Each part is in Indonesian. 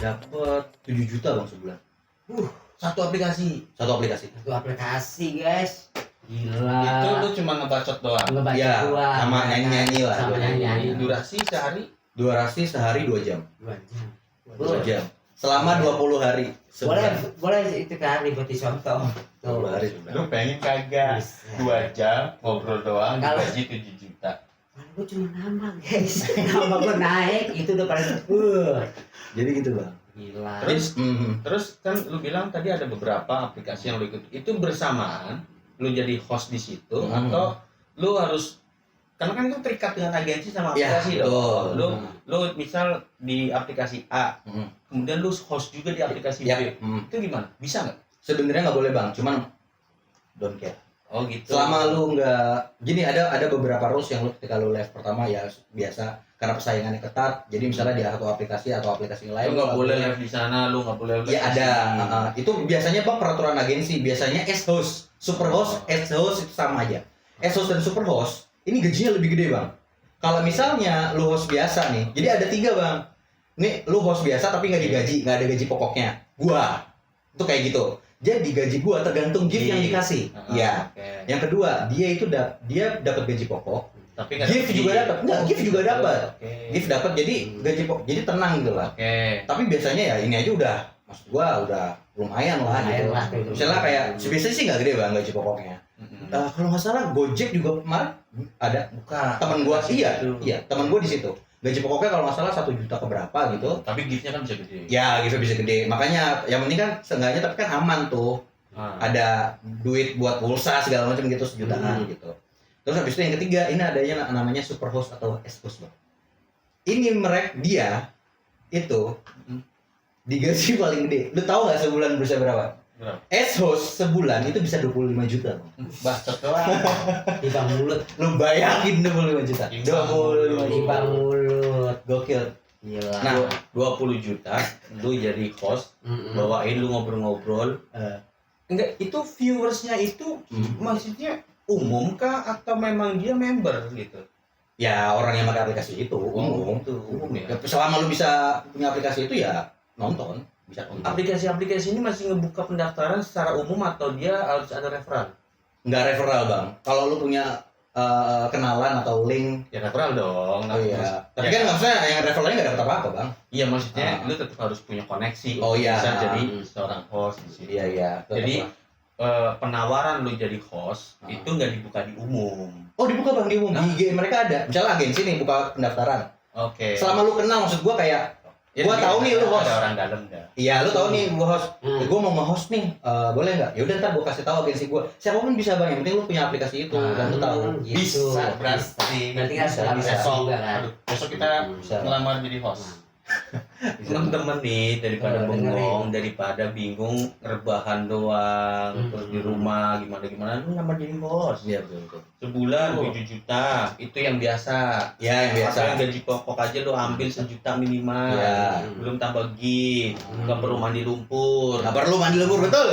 dapat 7 juta bang sebulan. Satu aplikasi. Satu aplikasi. Satu aplikasi guys. Gila. Itu lu cuma ngebacot doang. Ngebaca Ya, doang. sama nyanyi-nyanyi lah. Sama nyanyi-nyanyi. Durasi sehari Durasi sehari 2 jam. 2 jam. 2 jam. Selama 20 hari. Boleh, sebulan. boleh itu kali buat dicontoh. 20 hari lu sebulan. pengen kagak Bisa. 2 jam ngobrol doang Kalau- digaji 7 juta. Kalau gue cuma nambah guys. Nambah gue naik itu udah paling Jadi gitu bang. gila. Terus kan lu bilang tadi ada beberapa aplikasi yang lu ikut. Itu bersamaan lu jadi host di situ atau lu harus karena kan itu terikat dengan agensi sama Ya, aplikasi betul. dong. Lu misal di aplikasi A, kemudian lu host juga di aplikasi Ya. B. Itu gimana? Bisa nggak? Sebenarnya nggak boleh bang, cuman don't care. Oh gitu. Selama lu nggak, gini ada beberapa rules yang lu ketika lu live pertama ya biasa karena persaingannya ketat. Jadi misalnya di satu aplikasi atau aplikasi lu lain nggak boleh live di sana, lu nggak boleh live ya di ada. sini. Itu biasanya bang peraturan agensi. Biasanya as host, super host, as host itu sama aja. As host dan super host ini gajinya lebih gede bang. Kalau misalnya lu host biasa nih, jadi ada 3 bang. Nih lu host biasa tapi nggak digaji, nggak ada gaji pokoknya. Gua itu kayak gitu. Jadi gaji gua tergantung gift yang dikasih. Ya. Oke. Yang kedua, dia dapat gaji pokok. Tapi nggak Gift dapat juga gaji. dapat. Enggak, gift juga dapat. Oke. Gift dapat jadi gaji pokok. Jadi tenang gitu lah. Oke. Tapi biasanya ya ini aja udah maksud gua udah lumayan lah Lumayan gitu. lah, gitu. Misalnya kayak biasanya sih nggak gede bang gaji pokoknya. Mm-mm. Kalau nggak salah Gojek juga kemarin ada Buka. teman gua Itu. iya teman gua di situ. Gaji pokoknya kalau nggak salah 1 juta ke berapa gitu. Tapi giftnya kan bisa gede. Ya gitu bisa gede. Makanya yang penting kan seenggaknya tapi kan aman tuh. Ah. Ada duit buat pulsa segala macam gitu sejutaan gitu. Terus habis itu yang ketiga ini adanya namanya super host atau S host bang. Ini dia itu digaji paling gede. Lu tahu nggak sebulan bisa berapa? Berapa? S host sebulan itu bisa 25 juta bang. Bacot doang. Timbang mulut, Lu bayangin 25 juta. 25 juta. timbang mulut. Gokil. Gila. Nah, 20 juta lu jadi host, bawain lu ngobrol-ngobrol. Enggak, itu viewersnya itu maksudnya umum kah atau memang dia member gitu? ya orang yang pakai aplikasi itu umum. Itu umum ya. Ya, selama lu bisa punya aplikasi itu ya nonton, bisa nonton. Aplikasi-aplikasi ini masih ngebuka pendaftaran secara umum atau dia harus ada referral? Nggak referral bang. Kalau lu punya kenalan atau link, Ya referral dong. oh iya. Tapi Ya, kan maksudnya yang referralnya nggak dapat apa-apa bang. iya maksudnya Ah. lu tetap harus punya koneksi Oh, untuk iya. bisa jadi seorang host di sini. Iya iya. tetap Jadi, lah. Penawaran lu jadi host Ah. itu nggak dibuka di umum. Oh dibuka bang di umum. Nah. Di IG mereka ada. Misalnya agensi nih buka pendaftaran. Oke. Selama lu kenal maksud gua kayak, Ya, gua dia tahu nih lu host. ada orang dalam dah. iya lu tahu nih gua host. Gua mau nge-host nih, boleh nggak? Ya udah ntar gua kasih tahu agensi gua. Siapapun bisa bang. Yang penting lu punya aplikasi itu dan lu tahu. Gitu. Bisa berarti. Berarti kan Bisa, bisa besok. juga kan. Aduh, besok kita Bisa. ngelamar jadi host. Temen-temen nih daripada Oh, dengerin. bengong, daripada bingung rebahan doang, terus di rumah gimana lu ngelamar jadi host. Iya betul betul. Sebulan Oh. 7 juta, itu yang biasa. Ya yang biasa. Atau yang gaji pokok aja lu ambil 1 juta minimal. Ya. Belum tambah gift, nggak perlu mandi lumpur. Nggak perlu mandi lumpur betul.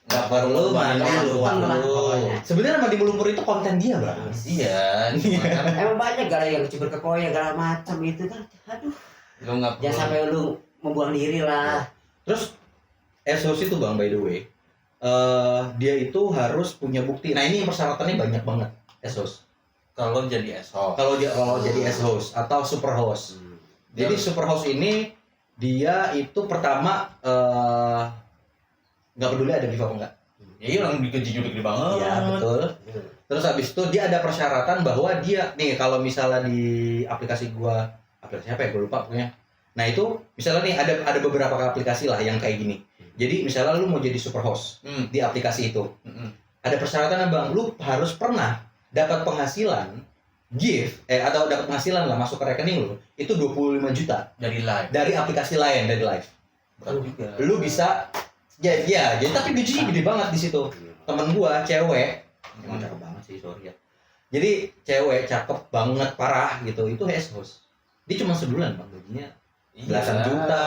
Nggak perlu mandi Gampang lah lumpur. pokoknya. Sebenarnya mandi lumpur itu konten dia bang. Iya, cuma kan Emang banyak gara yang cibur ke koya segala macam itu kan. Aduh, lu nggak perlu. jangan sampai lu membuang diri lah. Terus Esos itu bang by the way, dia itu harus punya bukti. Nah ini persyaratannya banyak banget Esos. Kalau jadi esok. Kalau jadi S-host atau super host. Jadi super host ini dia itu pertama nggak peduli ada gift apa enggak. Ya iya orang digaji juga gede banget. Iya betul. Terus habis itu dia ada persyaratan bahwa dia nih kalau misalnya di aplikasi aplikasi apa ya gue lupa punya. Nah itu misalnya nih ada beberapa aplikasi lah yang kayak gini. Jadi misalnya lu mau jadi super host di aplikasi itu, ada persyaratan bang, lu harus pernah dapat penghasilan atau dapat penghasilan lah masuk ke rekening lu itu 25 juta Dari live. dari aplikasi lain dari live. Berat juga. Lu bisa ya jadi tapi gajinya gede banget di situ. Temen gua cewek, emang cakep banget sih sorry ya. Jadi cewek cakep banget parah gitu itu host. Dia cuma sebulan bang gajinya belasan juta.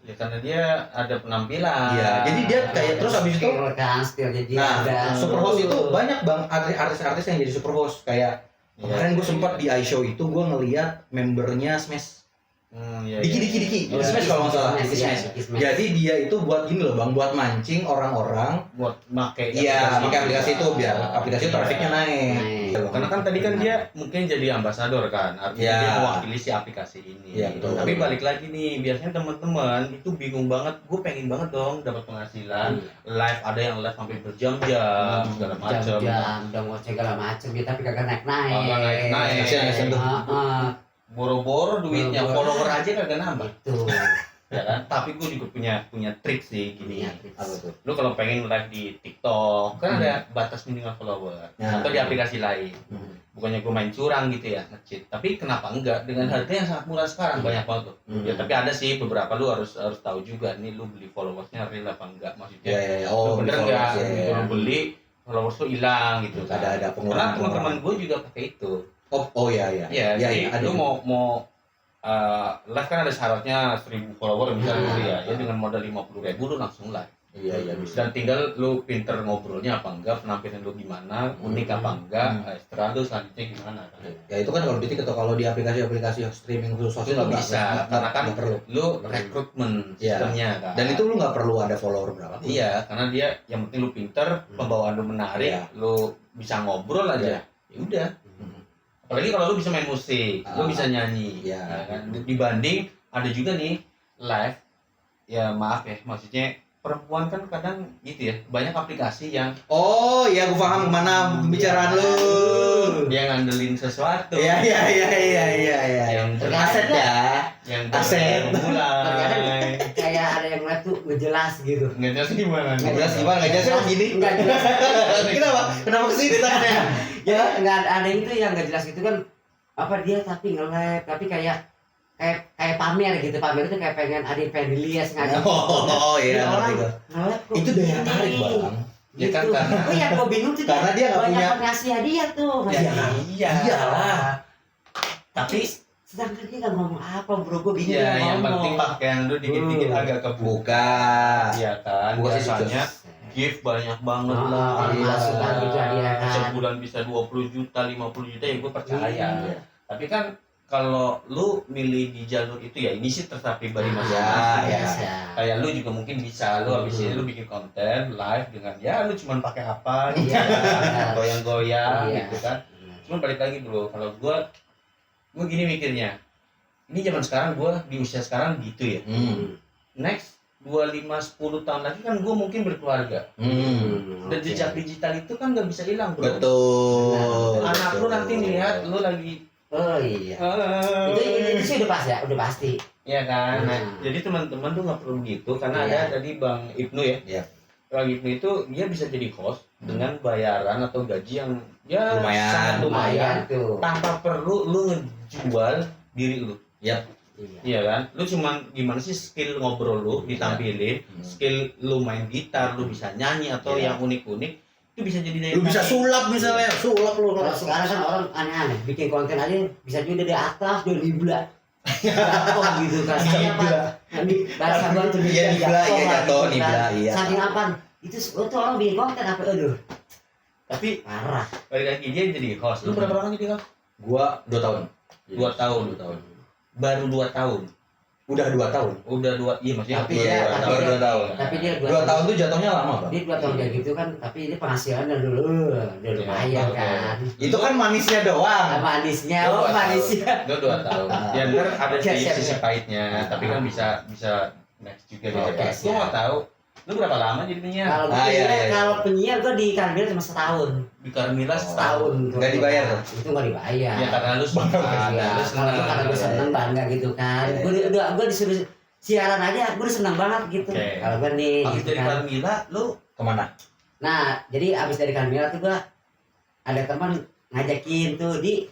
Ya karena dia ada penampilan. Iya, jadi dia kayak terus habis itu. Skill jadi Nah, ada. super host itu banyak bang artis-artis yang jadi super host kayak kemarin gue sempat di iShow itu gue ngeliat membernya Smash. Iya. Diki Oh, Smash kalau nggak salah. Diki Diki Smash. Smash. Jadi dia itu buat gini loh bang, buat mancing orang-orang. Buat make Iya, pakai aplikasi itu biar aplikasi trafficnya naik. Naik. Karena kan tadi kan dia mungkin jadi ambasador kan, artinya Iya. dia mewakili si aplikasi ini. Iya, betul. Tapi balik lagi nih, biasanya teman-teman itu bingung banget, gue pengen banget dong dapat penghasilan. Live ada yang live sampai berjam-jam segala macam. Jam-jam, udah mau segala macam ya, tapi kagak naik-naik. Kagak naik-naik. Kasihan tuh. Boro-boro duitnya, Boro-boro. follower aja kagak nambah. Itu. Ya kan? Tapi gue juga punya trik sih gini. Apa tuh? Lu kalau pengen live di TikTok, kan ada batas minimal follower. Ya. Atau di aplikasi lain. Bukannya gue main curang gitu ya, nge-cheat. Tapi kenapa enggak? Dengan harga yang sangat murah sekarang, banyak banget tuh. Ya tapi ada sih beberapa, lu harus tahu juga nih lu beli followersnya real apa enggak, maksudnya. Iya. Lu bener betul, enggak? iya, Gitu, iya. lu beli followers lu hilang gitu kan. Ada Karena pengurangan. teman-teman gue juga pakai itu. Oh iya. Iya, jadi ada. lu mau live kan ada syaratnya 1000 follower misalnya gitu ya. Ya dengan modal 50.000 lu langsung live. Iya bisa. Dan tinggal lu pinter ngobrolnya apa enggak, penampilan lu gimana, unik apa enggak, extra lu selanjutnya gimana kan. Ya itu kan kalau di TikTok, kalau di aplikasi streaming khusus Itu nggak bisa, karena kan nggak perlu. lu rekrutmen Iya. sistemnya kan. Dan itu lu nggak perlu ada follower berapa. Iya, karena dia yang penting lu pinter, pembawaan lu menarik, Iya. lu bisa ngobrol aja. Ya udah. Apalagi kalau lu bisa main musik, lu bisa nyanyi. Iya. Ya kan? Dibanding ada juga nih live, ya maaf ya, maksudnya perempuan kan kadang gitu ya, banyak aplikasi yang Oh iya, gue paham kemana pembicaraan lu. dia ngandelin sesuatu. Iya. Yang Aset ya. yang Aset. mulai. Kayak ada yang live tuh ngejelas gitu. Nggak jelas gimana? Nggak jelas gimana? Nggak jelas kayak gini. Nggak jelas. Kenapa kesini tangannya? Ya nggak ada itu yang nggak jelas gitu kan. Apa dia tapi nge-live, tapi kayak pamer gitu. Pamer itu kayak pengen dilihat sengaja. Oh iya. Orang ngerti gua. nge-live kok Itu daya gini. tarik bang. Ya kan, Gitu. karena Oh ya, gue bingung tuh. Karena dia nggak banyak punya. ngasih hadiah tuh. Ya, Iya. Iyalah. Tapi Sedangkan dia nggak ngomong apa bro, gue bingung. ya dia yang ngomong. penting pakaian lu dikit-dikit agak kebuka. Buka. Iya kan, Buka sih, biasanya gift banyak banget Ah, lah. iya. Masukan gitu hadiah kan. Sebulan bisa 20 juta, 50 juta ya gue percaya. Iya. Tapi kan kalau lu milih di jalur itu ya ini sih terserah pribadi Ah, masing-masing. ya. Kayak lu juga mungkin bisa, lu habis ini lu bikin konten live dengan ya lu cuman pakai apa gitu Iya. ya, goyang-goyang Iya. gitu kan. Cuman balik lagi bro, kalau gue gini mikirnya, ini zaman sekarang gue di usia sekarang gitu ya. Next 25-10 tahun lagi kan gue mungkin berkeluarga. Dan jejak digital itu kan nggak bisa hilang bro. Betul. Anak lu betul. nanti lihat lu lagi Oh iya. Itu sih udah pas ya, udah pasti. ya kan. Nah, Hmm. jadi teman-teman tuh nggak perlu begitu karena Iya. ada tadi Bang Ibnu ya. Iya. Bang Ibnu itu dia bisa jadi host dengan bayaran atau gaji yang ya Lumayan. sangat lumayan tuh. tanpa perlu lu ngejual diri lu. Iya. Iya kan? Lu cuman gimana sih skill ngobrol lu ditampilin, skill lu main gitar, lu bisa nyanyi atau Iya. yang unik-unik itu bisa jadi daya Lu bisa tarik. sulap misalnya, sulap lu. Kalau sekarang kan orang aneh-aneh, bikin konten aja bisa juga dari atas, dari nibla. Jatuh gitu kan. Saking apa? Bahasa gua tuh Iya, nibla, iya, jatuh, gitu nibla, kan. iya. Saking apa? Itu orang bikin konten apa aduh. Tapi Parah. balik lagi dia jadi host. Lu berapa lama jadi host? Gua 2 tahun. 2 tahun. Baru 2 tahun. Udah 2 tahun. Udah 2, iya maksudnya Tapi baru ya, dua tapi tahun. Baru 2 tahun. Tapi dia 2 tahun tuh jatuhnya lama, Bang. Dia 2 tahun kayak gitu kan, tapi ini penghasilannya dulu udah lumayan oke. kan. Itu kan manisnya doang. Manisnya, Lu oh 2 tahun. manisnya. Lu 2 tahun. Ya ntar ada Siap, sisi, siap, sisi siap. pahitnya, tapi kan bisa next juga gitu. Oke, Lu siap. mau tahu lu berapa lama jadi penyiar? Kalau Ah, iya, iya. kalau penyiar gue di Karmil cuma setahun. Di Carmila setahun. Setahun. Nggak dibayar tuh? Itu nggak dibayar. Ya karena lu suka, Iya, lu senang. karena gue seneng bangga gitu kan. Iya, Gue disuruh siaran aja, gue udah seneng banget gitu. Oke. Kalau gue nih, Habis gitu dari kan. Carmila lu Kemana? Nah, jadi abis dari Karmil tuh gue ada teman ngajakin tuh di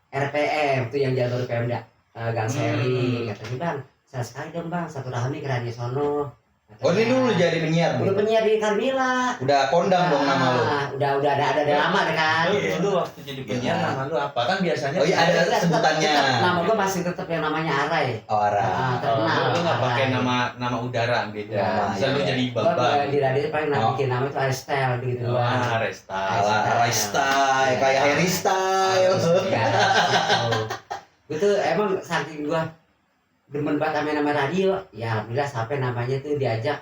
RPM tuh yang jalur Pemda Gang Seri. Katanya bang, sekali dong bang, satu rahmi ke radio sono. Oh, ini dulu jadi penyiar. Udah penyiar di Karmila. Udah kondang dong nama lu. Udah ada lama deh kan. lu waktu jadi penyiar Iya. nama lu apa? Kan biasanya Oh iya, ada Tetep- sebutannya. tetep nama gue masih tetap yang namanya Arai. Oh, Ara. Oh, Terkenal. lu nggak pakai Arai. nama udara beda. Nama, Bisa lu iya. jadi Gua babang. di radio paling Oh. bikin nama itu Arai Style gitu Oh, doang. Resta. Ala style, kayak Harry style. Ya, gitu. Gue tuh emang saking gue demen banget sama nama radio, ya alhamdulillah sampai namanya tuh diajak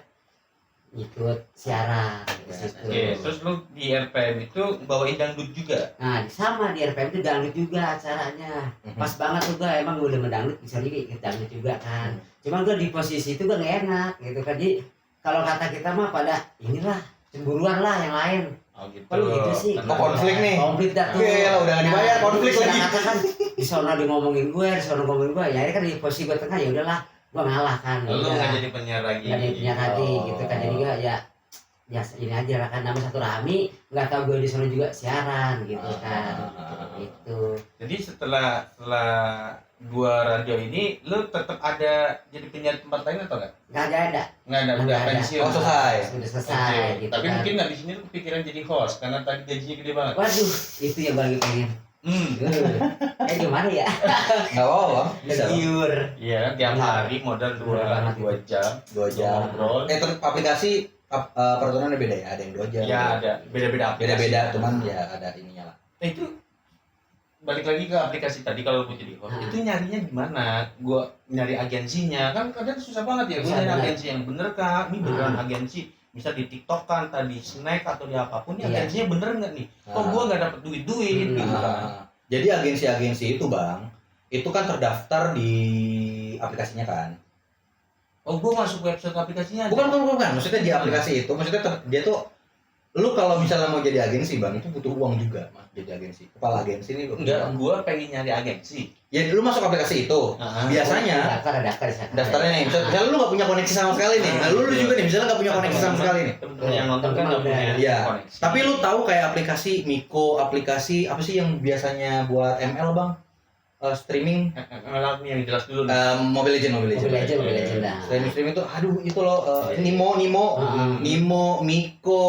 ikut siaran di situ. Oke, terus lu di RPM itu bawain dangdut juga. Nah, sama di RPM itu dangdut juga acaranya. Pas banget tuh gua emang udah mendangdut bisa juga ikut dangdut juga kan. Cuman gua di posisi itu gua gak enak gitu kan. Jadi kalau kata kita mah pada inilah cemburuan lah yang lain. Oh gitu. Kalau gitu sih. Oh, konflik nih. Konflik dah tuh. Iya, udah gak dibayar, konflik bisa lagi. katakan di sono dia ngomongin gue, di sono ngomongin gue. Ya ini kan di posisi gue tengah, ya udahlah, gue ngalah kan. Lu Ya. nggak jadi penyiar lagi. Nggak jadi penyiar lagi Oh. gitu kan. Jadi gue ya ini aja lah kan, nama satu Rami, nggak tahu gue di sono juga siaran gitu kan. Itu. Jadi setelah dua radio ini, lu tetap ada jadi penyiar di tempat lain atau enggak? Nggak ada. Nggak ada, udah Nggak ada. pensiun. Oh, selesai. Sudah selesai Oke. gitu Tapi kan. mungkin nggak di sini lu kepikiran jadi host karena tadi gajinya gede banget. Waduh, itu yang gue lagi pengen. Gimana ya? Nggak apa-apa bang, bisa bang. Liur. Iya kan tiap hari modal Banget. 2 jam. 2 jam. Ngobrol. Terus aplikasi peraturannya beda ya, ada yang 2 jam. Ya ada beda-beda aplikasi. Beda-beda, cuman ya ada ininya lah. Nah, itu balik lagi ke aplikasi tadi kalau gue jadi host, itu nyarinya gimana? Gue nyari agensinya kan kadang susah banget ya. Gue Susah nyari banget. agensi yang bener kah? Ini beneran agensi bisa di TikTok kan, tadi snack atau di apapun, ini Iya. agensinya bener nggak nih? Kok Nah. gue nggak dapet duit gitu kan? Nah, jadi agensi-agensi itu bang, itu kan terdaftar di aplikasinya kan. Oh, gue masuk website aplikasinya. Bukan. Maksudnya di aplikasi itu, maksudnya dia tuh, lu kalau misalnya mau jadi agensi bang, itu butuh uang juga, mas. Jadi agensi, kepala agensi ini butuh Enggak, uang. gue pengen nyari agensi. Ya, lu masuk aplikasi itu. Biasanya Daftar di sana. daftarnya nih, misalnya lu nggak punya koneksi sama sekali nih. Nah, lu juga nih, misalnya nggak punya koneksi sama sekali nih. Temen-temen yang nonton kan nggak punya Iya. koneksi. Tapi lu tahu kayak aplikasi Miko, aplikasi apa sih yang biasanya buat ML bang? Streaming, ML yang jelas dulu. Mobile Legend. Mobile Legend dah. Streaming itu, aduh itu loh, Nimo, Miko,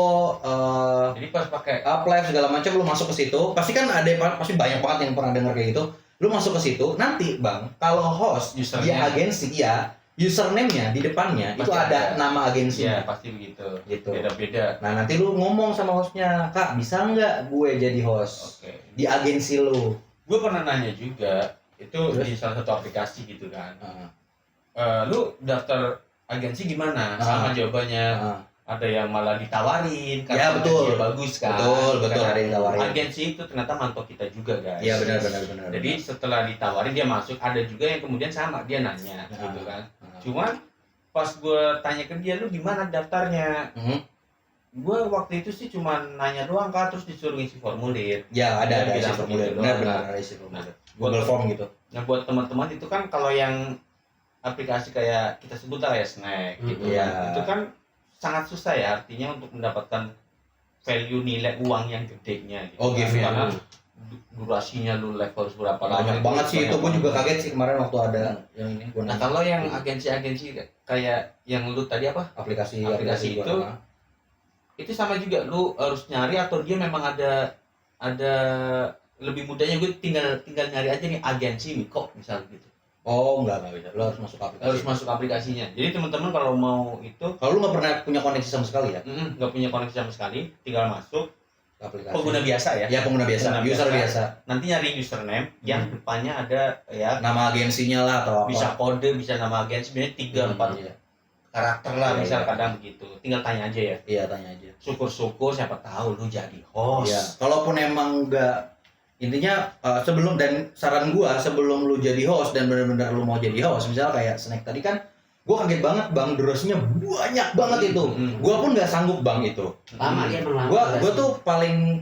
Jadi pas pakai Uplive segala macam, lu masuk ke situ, pasti kan ada pasti banyak banget yang pernah dengar kayak gitu. Lu masuk ke situ, nanti bang, kalau host di Username. agensi, ya username-nya di depannya Pasti itu ada ada. nama agensi. Iya pasti begitu. Gitu. Beda-beda. Nah nanti lu ngomong sama hostnya, kak bisa nggak gue jadi host Oke. di agensi lu? Gue pernah nanya juga itu Terus? di salah satu aplikasi gitu kan. Heeh. Lu daftar agensi gimana? Ah. Sama jawabannya. Heeh. Ada yang malah ditawarin Ya, karena betul. dia bagus kan. Betul, Karena ada yang tawarin. agensi itu ternyata mantok kita juga guys. Iya benar. Jadi setelah ditawarin dia masuk, ada juga yang kemudian sama dia nanya gitu kan. Cuman pas gue tanya ke dia, lu gimana daftarnya? Gue waktu itu sih cuma nanya doang kak, terus disuruh ngisi formulir. Ya ada Dia isi bilang formulir, begitu benar doang, ada isi formulir. Buat- Google Form gitu. Nah buat teman-teman itu kan kalau yang aplikasi kayak kita sebut lah ya snack gitu Iya. kan, itu kan sangat susah ya artinya untuk mendapatkan value nilai uang yang gedenya gitu. Oh, kan. give ya. Karena durasinya lu live harus berapa lama? Banyak banget sih itu, gue juga banget. kaget sih kemarin waktu ada yang ini gue Nah kalau yang agensi-agensi kayak yang lu tadi apa? aplikasi aplikasi gua itu, nama. Itu sama juga lu harus nyari atau dia memang ada lebih mudahnya gue tinggal nyari aja nih agensi Miko misal gitu. Oh enggak bisa, lo harus masuk aplikasi. Harus masuk aplikasinya. Jadi teman-teman kalau mau itu Kalau lu nggak pernah punya koneksi sama sekali ya nggak punya koneksi sama sekali, tinggal masuk aplikasi. pengguna biasa ya. Ya pengguna biasa, Pengguna user biasa. biasa. Nanti nyari username yang depannya ada ya Nama agensinya lah atau apa. bisa kode, bisa nama agensi, sebenarnya 3-4 Iya. karakter lah Iya, misal iya. kadang begitu. Tinggal tanya aja ya. Iya tanya aja. Syukur-syukur siapa tahu lu jadi host. Iya. Kalaupun emang enggak, intinya sebelum, dan saran gua sebelum lu jadi host dan benar-benar lu mau jadi host, misalnya kayak Snack tadi kan, gua kaget banget bang, durasinya banyak banget itu. Gua pun nggak sanggup bang itu. Lama dia emang lama. Gua tuh paling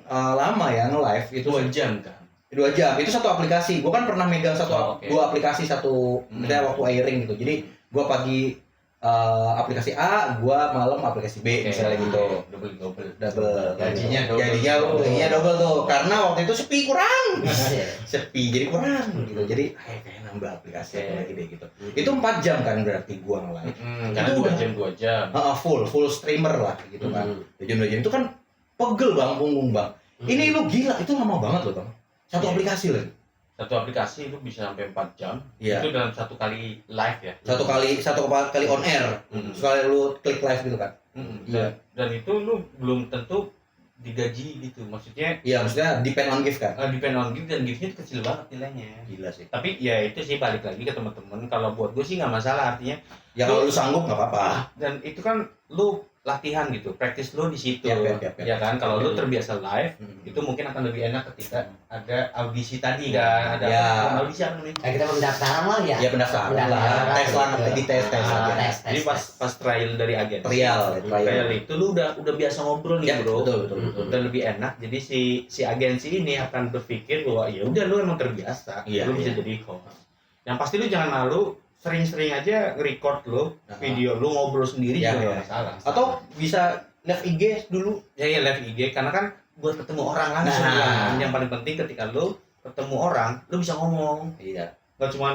lama ya nge-live itu 2 jam kan. 2 jam. Itu satu aplikasi. Gua kan pernah megang Oh, oke. 2 aplikasi satu, misalnya waktu airing gitu. Jadi gua pagi aplikasi A, gua malam aplikasi B, Oke. misalnya gitu. Double. Gajinya double. Gajinya double tuh. Karena waktu itu sepi kurang. Iya. Sepi jadi kurang gitu. Jadi kayak nambah aplikasi apa lagi deh gitu. Itu 4 jam kan berarti gua nge-live. Karena Itu 2 udah- jam 2 jam. Full streamer lah gitu kan. 2 jam itu kan pegel bang, punggung bang. Ini lu gila, itu lama banget loh bang. Satu Iya. aplikasi lagi. Satu aplikasi itu bisa sampai 4 jam. Iya. Itu dalam satu kali live ya. Satu kali on air. Mm. Sekali lu klik live gitu kan. Dan itu lu belum tentu digaji gitu. Maksudnya Iya, maksudnya depend on gift kan. depend on gift dan giftnya itu kecil banget nilainya. Gila sih. Tapi ya itu sih balik lagi ke teman-teman. Kalau buat gue sih nggak masalah, artinya Ya kalau lu sanggup nggak apa-apa. dan itu kan lu latihan gitu, praktis lu di situ, Yap. ya kan. Kalau lu terbiasa live, Hmm. itu mungkin akan lebih enak ketika ada audisi tadi kan, ada Ya. bukan audisi apa namanya? Kita pendaftaran lah ya. Ya pendaftaran lah, tes lah, di tes aja. Jadi pas trial dari agensi, trial itu lu udah biasa ngobrol nih Ya, bro, betul. udah lebih enak. Jadi si agensi ini akan berpikir bahwa ya udah lu emang terbiasa, Iya, lu bisa iya. jadi host. Yang pasti lu jangan malu, sering-sering aja record lu video lu ngobrol sendiri Ya, juga ya. nggak masalah. Atau bisa live IG dulu. Ya live IG, karena kan buat ketemu orang langsung Nah. kan. Yang paling penting ketika lu ketemu orang, lu bisa ngomong, Iya. nggak cuman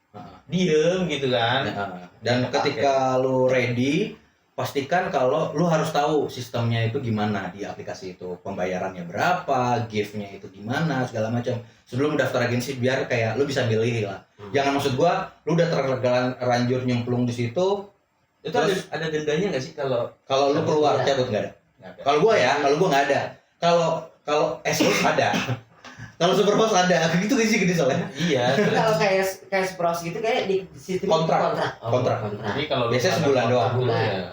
Heeh. diem gitu kan. Dan ketika lu ready, pastikan kalau lu harus tahu sistemnya itu gimana di aplikasi itu, pembayarannya berapa, gift-nya itu gimana, segala macam. Sebelum daftar agensi biar kayak lu bisa milih lah. Jangan maksud gua lu udah terlanjur nyemplung di situ, Itu terus ada dendanya nggak sih kalau kalau lu keluar Iya. cabut nggak ada. nggak ada? Kalau gua nggak ada. Kalau S-host ada. Kalau superhost ada. Gitu sih gede soalnya. Iya. Tapi kalau kayak Spross gitu kayak di sistem Kontrak. Kontrak. Jadi kalau lu Biasanya ada sebulan kontrak doang. dulu ya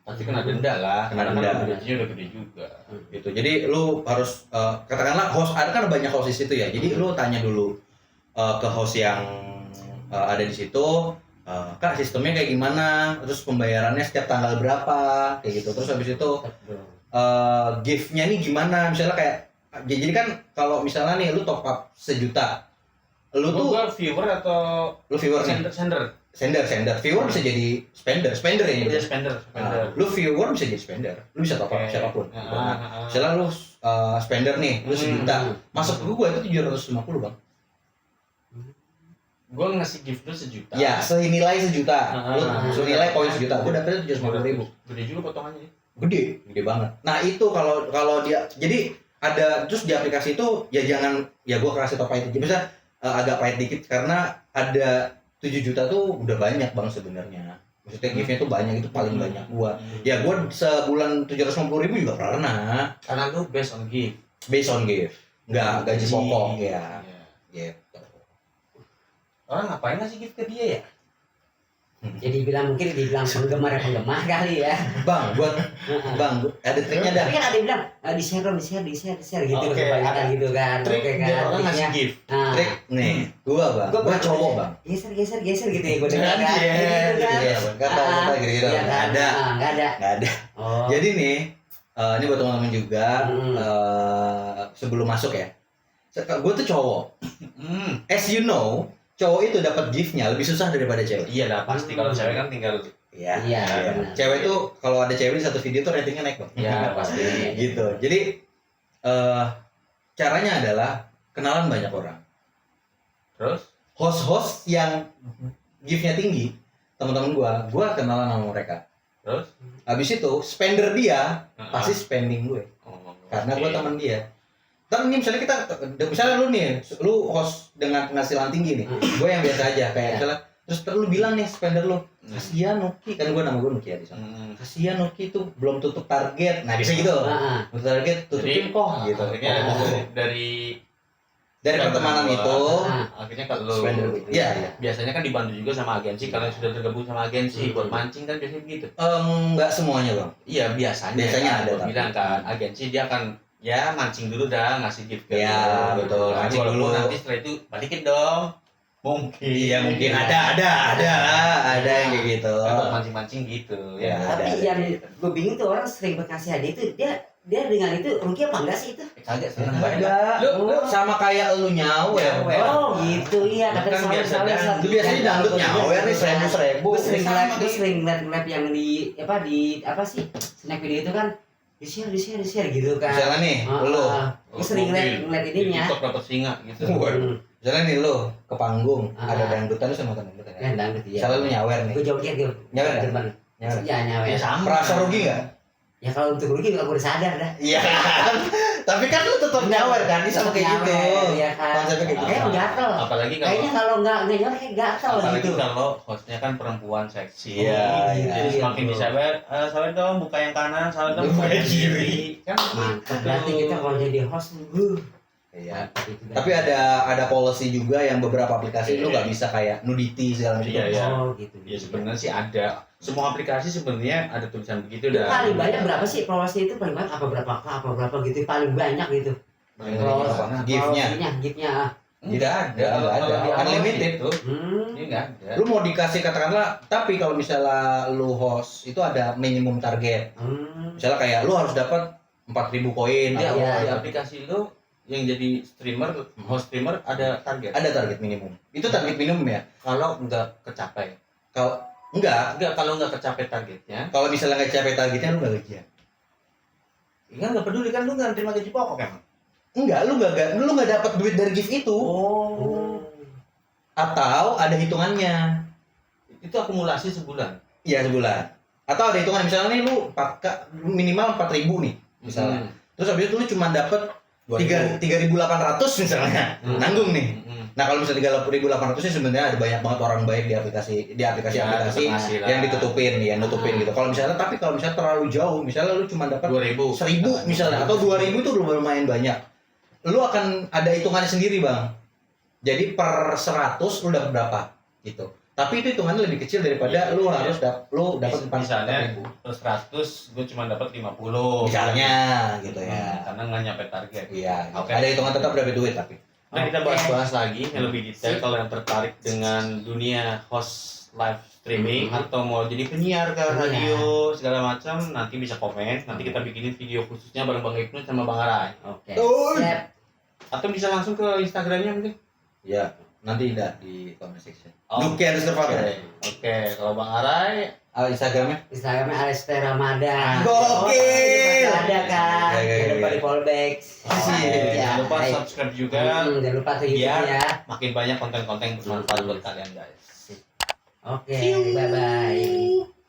pasti kena denda lah. Kena Karena denda. kan gajinya udah gede juga. Gitu. Jadi lu harus katakanlah host, ada kan banyak host di situ ya. Jadi lu tanya dulu ke host yang ada di situ, Kak sistemnya kayak gimana, terus pembayarannya setiap tanggal berapa, kayak gitu. Terus habis itu gift-nya nih gimana, misalnya kayak jadi kan kalau misalnya nih lu top up 1 juta, lu tuh Gua viewer atau lu viewer nih, sender? sender, viewer bisa jadi spender ya. Iya, spender. Lu viewer bisa jadi spender, lu bisa top up Oke. siapapun. Ah. Misalnya lu spender nih, lu 1 juta, masuk ke gua itu 750 bang. Gua ngasih gift lu 1 juta. Ya, senilai 1 juta. Lu senilai poin 1 juta, gua dapetnya 750.000. Gede juga potongannya. Gede banget. Nah itu kalau dia, jadi ada terus di aplikasi itu ya jangan, ya gua kasih tau pahit dikit, bisa agak pahit dikit karena ada 7 juta tuh udah banyak bang sebenarnya. Maksudnya giftnya tuh banyak, itu paling banyak gua. Ya gua sebulan 750.000 juga pernah. Karena lu based on gift. Based on gift, nggak gaji pokok ya. Iya. Gitu. Orang ngapain ngasih gift ke dia ya? Jadi mungkin dibilang penggemar kali ya. Bang, ada triknya dah. Tapi kan ada yang bilang di share gitu Oke, kebanyakan ada gitu kan. Trik Oke biar kan. orang ngasih Triknya, gift. nah, Trik nih, gua pernah cowok bang. geser gitu ya gue dengar kan. Iya, Gitu kan. Iya, kata gitu. Iya kan? Ada. Nggak ada. Nggak ada. Oh. Jadi nih, ini buat teman-teman juga, sebelum masuk ya, gue tuh cowok. As you know, cowok itu dapat giftnya lebih susah daripada cewek. Iya lah pasti, kalau cewek kan tinggal Iya. Iya, benar. Cewek tuh kalau ada cewek di satu video tuh ratingnya naik bang. ya pasti. Gitu. Jadi caranya adalah kenalan banyak orang. Terus Host-host yang giftnya tinggi, teman-teman gua kenalan sama mereka. terus Habis itu spender dia pasti spending gue. Karena gue teman dia. Ntar nih misalnya misalnya lu nih, lu host dengan penghasilan tinggi nih, gue yang biasa aja kayak misalnya, terus lu bilang nih spender lu, kasihan Nuki, kan gue nama gue Nuki ya di sana. Kasihan Nuki tuh belum tutup target, nah bisa gitu. Tutup target, tutupin kok gitu. Akhirnya dari pertemanan itu, akhirnya kalau lu spender gitu. Iya. biasanya kan dibantu juga sama agensi, kalau yang sudah tergabung sama agensi buat mancing kan biasanya begitu. Enggak semuanya bang. Iya biasanya Biasanya kan, ada, gua tapi. bilang kan agensi dia akan ya mancing dulu dah, ngasih gift ke Ya, lu. betul, Nah, mancing walaupun dulu. nanti setelah itu balikin dong, mungkin Iya mungkin ada yang kayak gitu. kan buat mancing-mancing gitu Ya. ya. Tapi ada yang gitu. gue bingung tuh orang sering berkasih hadiah itu dia dengan itu rugi apa enggak sih itu? Kagak seneng banget. Enggak, Lu sama kayak lu nyawer. Oh gitu iya Kan kadang biasa salah dan- Itu biasanya dangdut nyawer nih 1.000. Gue sering Sama ngeliat, yang di apa sih snack video itu kan di share gitu kan. Misalnya nih, lu. Gue sering ngeliat ininya. Di TikTok dapat singa gitu. Waduh. Misalnya nih lu ke panggung, Ah. ada dangdutan, lu sama dangdutan Ya ya. dangdut iya. Misalnya lu nyawer nih. Gue joget gitu. Nyawer nggak? Depan. Nyawer. Ya nyawer. Ya sama. Merasa rugi nggak? Ya kalau untuk rugi aku udah sadar dah. Iya kan? Tapi kan lu tetap nyawer kan, ini sama kayak gitu. Iya kan. Konsepnya kayak gitu. Kayak gatel. Apalagi kalau Kayaknya kalau nggak nyawer kayak gatel apalagi gitu. kalau hostnya kan perempuan seksi. Iya, Jadi iya. semakin disawer, sawer dong buka yang kanan, sawer dong buka yang kiri. Kan Mantap. Berarti kita kalau jadi host, Iya. itu dah. Tapi ada policy juga yang beberapa aplikasi lu nggak bisa kayak nudity segala macam. Iya, iya. Oh gitu. ya sebenarnya sih ada. Semua aplikasi sebenarnya ada tulisan begitu Itu dah. paling banyak berapa sih promosinya itu paling banyak apa berapa gitu paling banyak gitu. Gift-nya. Giftnya. Tidak ada, Kalau nggak ada. di awal Unlimited. itu, Hmm. ini nggak ada. Lu mau dikasih katakanlah, tapi kalau misalnya lu host itu ada minimum target. Misalnya kayak lu harus dapat 4.000 koin. Di, atau Iya. di aplikasi lu yang jadi streamer, host streamer ada target. ada target minimum. Itu target minimum ya. Kalau nggak kecapai, Kalau kalau nggak kecapai targetnya, kalau misalnya nggak capai targetnya lu nggak gajian. ya nggak peduli kan lu nggak terima gaji pokok emang. Enggak, lu nggak dapat duit dari gift itu. Oh, Atau ada hitungannya. itu akumulasi sebulan. Iya sebulan. Atau ada hitungan misalnya nih lu minimal 4.000 nih misalnya. Terus habis itu lu cuma dapat 3.800 misalnya. Nanggung nih. Nah, kalau misalnya 3.800 sih sebenarnya ada banyak banget orang baik di aplikasi Ya, aplikasi penghasilan. yang nutupin gitu. Kalau misalnya terlalu jauh, misalnya lu cuma dapat 2.000. 1.000 misalnya atau 2.000 itu udah lumayan banyak. Lu akan ada hitungannya sendiri, Bang. Jadi per 100 lu dapat berapa gitu. Tapi itu hitungannya lebih kecil daripada Iya, lu iya. harus dapat Misalnya per 100 gue cuma dapat 50. misalnya gitu ya. Karena nggak nyampe target. Iya, Oke. ada hitungan tetap dapat duit tapi. Nah, kita Oke. bahas lagi yang lebih detail kalau yang tertarik dengan dunia host live streaming atau mau jadi penyiar ke radio segala macam, nanti bisa komen. Nanti kita bikinin video khususnya bareng Bang Ibnu sama Bang Arai. Oke. Oh. Siap. Atau bisa langsung ke Instagramnya mungkin. Ya, nanti tidak di comment section. Oh, Duke underscore Faber. Oke, kalau Bang Arai Instagramnya? Instagramnya Alester Ramadan. Gokil. Masih ada kan? Oke, oke, Jangan lupa oke. di fallback. jangan lupa baik. subscribe juga. Jangan lupa ke YouTube Biar- ya. Makin banyak konten-konten bermanfaat buat kalian guys. Oke, bye bye.